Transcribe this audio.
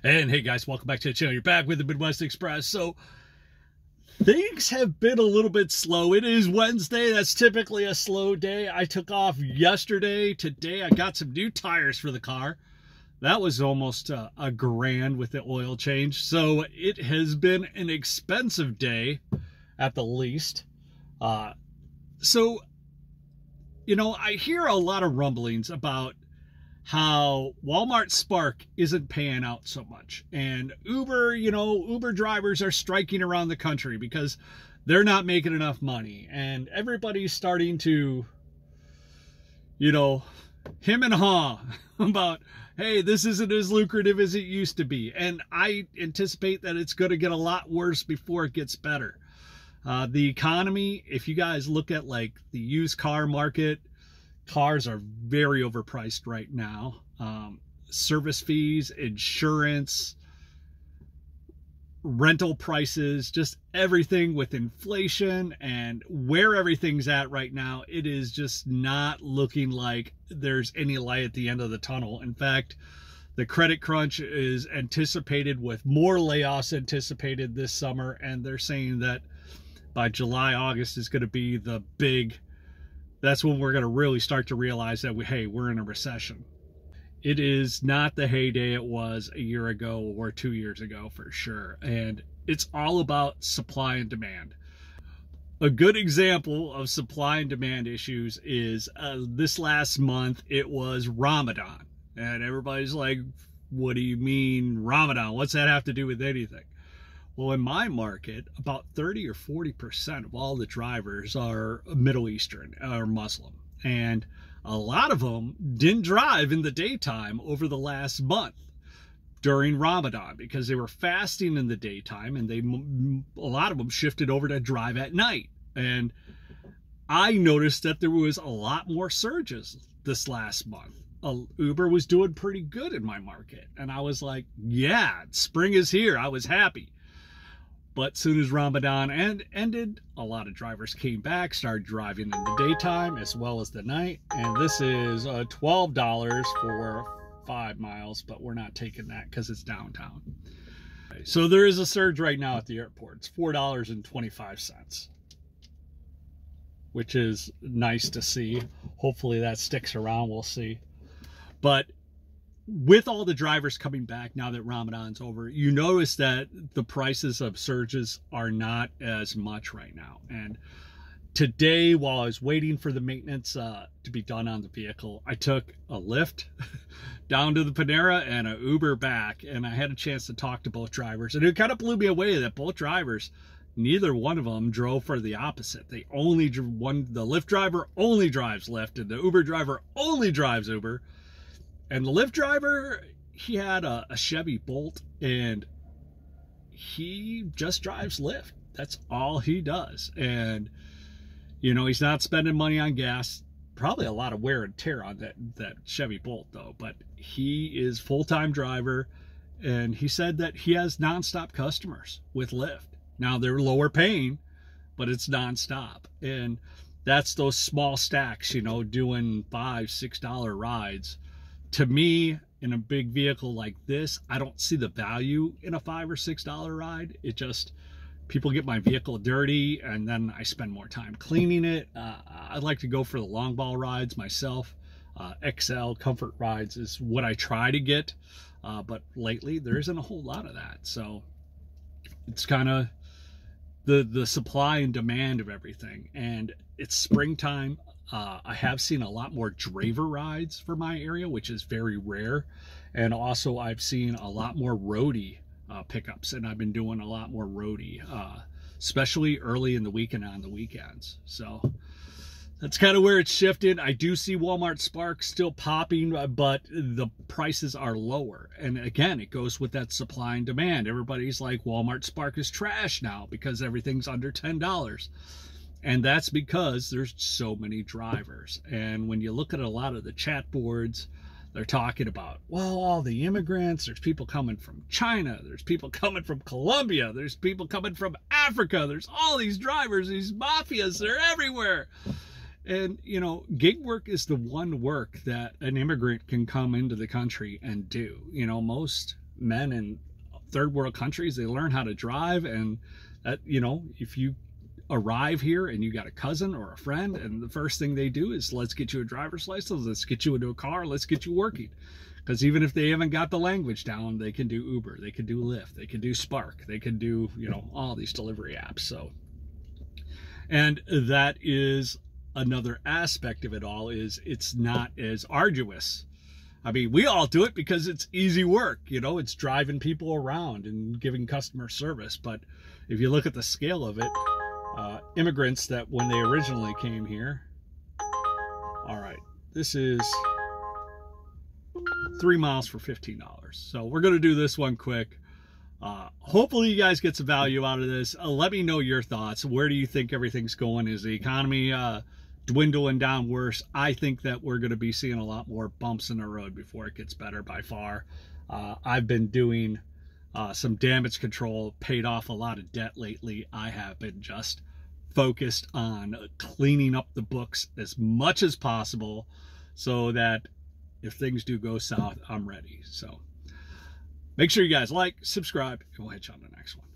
And hey guys, welcome back to the channel. You're back with the Midwest Express. So things have been a little bit slow. It is Wednesday. That's typically a slow day. I took off yesterday. Today I got some new tires for the car. That was almost a grand with the oil change. So it has been an expensive day at the least. So, you know, I hear a lot of rumblings about how Walmart Spark isn't paying out so much. And Uber, you know, Uber drivers are striking around the country because they're not making enough money. And everybody's starting to, you know, him and haw about, hey, this isn't as lucrative as it used to be. And I anticipate that it's going to get a lot worse before it gets better. The economy, if you guys look at like the used car market, cars are very overpriced right now. Service fees, insurance, rental prices, just everything with inflation and where everything's at right now, it is just not looking like there's any light at the end of the tunnel. In fact, the credit crunch is anticipated with more layoffs anticipated this summer, and they're saying that by July, August is going to be the big, that's when we're going to really start to realize that hey, we're in a recession. It is not the heyday it was a year ago or 2 years ago for sure. And it's all about supply and demand. A good example of supply and demand issues is this last month, it was Ramadan. And everybody's like, what do you mean Ramadan? What's that have to do with anything? Well, in my market, about 30 or 40% of all the drivers are Middle Eastern or Muslim. And a lot of them didn't drive in the daytime over the last month during Ramadan because they were fasting in the daytime, and a lot of them shifted over to drive at night. And I noticed that there was a lot more surges this last month. Uber was doing pretty good in my market. And I was like, yeah, spring is here. I was happy. But soon as Ramadan ended, a lot of drivers came back, started driving in the daytime as well as the night. And this is $12 for 5 miles, but we're not taking that because it's downtown. So there is a surge right now at the airport. It's $4.25, which is nice to see. Hopefully that sticks around, we'll see. But with all the drivers coming back now that Ramadan's over, you notice that the prices of surges are not as much right now. And today, while I was waiting for the maintenance to be done on the vehicle, I took a Lyft down to the Panera and an Uber back, and I had a chance to talk to both drivers. And it kind of blew me away that both drivers, neither one of them drove for the opposite. They only the Lyft driver only drives Lyft, and the Uber driver only drives Uber. And the Lyft driver, he had a Chevy Bolt, and he just drives Lyft. That's all he does. And, you know, he's not spending money on gas. Probably a lot of wear and tear on that Chevy Bolt, though. But he is full-time driver, and he said that he has nonstop customers with Lyft. Now, they're lower paying, but it's nonstop. And that's those small stacks, you know, doing $5, $6 rides. To me, in a big vehicle like this, I don't see the value in a $5 or $6 ride. It just, people get my vehicle dirty, and then I spend more time cleaning it. I'd like to go for the long haul rides myself. XL comfort rides is what I try to get, but lately there isn't a whole lot of that. So it's kind of the supply and demand of everything. And it's springtime. I have seen a lot more Draver rides for my area, which is very rare. And also I've seen a lot more roadie pickups, and I've been doing a lot more roadie, especially early in the week and on the weekends. So that's kind of where it's shifted. I do see Walmart Spark still popping, but the prices are lower. And again, it goes with that supply and demand. Everybody's like, Walmart Spark is trash now because everything's under $10. And that's because there's so many drivers. And when you look at a lot of the chat boards, they're talking about, well, all the immigrants, there's people coming from China, there's people coming from Colombia, there's people coming from Africa, there's all these drivers, these mafias, they're everywhere. And, you know, gig work is the one work that an immigrant can come into the country and do. You know, most men in third world countries, they learn how to drive. And that, you know, if you arrive here and you got a cousin or a friend, and the first thing they do is, let's get you a driver's license, let's get you into a car, let's get you working. Because even if they haven't got the language down, they can do Uber, they can do Lyft, they can do Spark, they can do, you know, all these delivery apps. So, and that is another aspect of it all, is it's not as arduous. I mean, we all do it because it's easy work, you know, it's driving people around and giving customer service. But if you look at the scale of it, immigrants that when they originally came here, all right, this is 3 miles for $15. So we're going to do this one quick. Hopefully you guys get some value out of this. Let me know your thoughts. Where do you think everything's going? Is the economy dwindling down worse? I think that we're going to be seeing a lot more bumps in the road before it gets better by far. I've been doing some damage control, paid off a lot of debt lately. I have been just focused on cleaning up the books as much as possible so that if things do go south, I'm ready. So make sure you guys like, subscribe, and we'll hit you on the next one.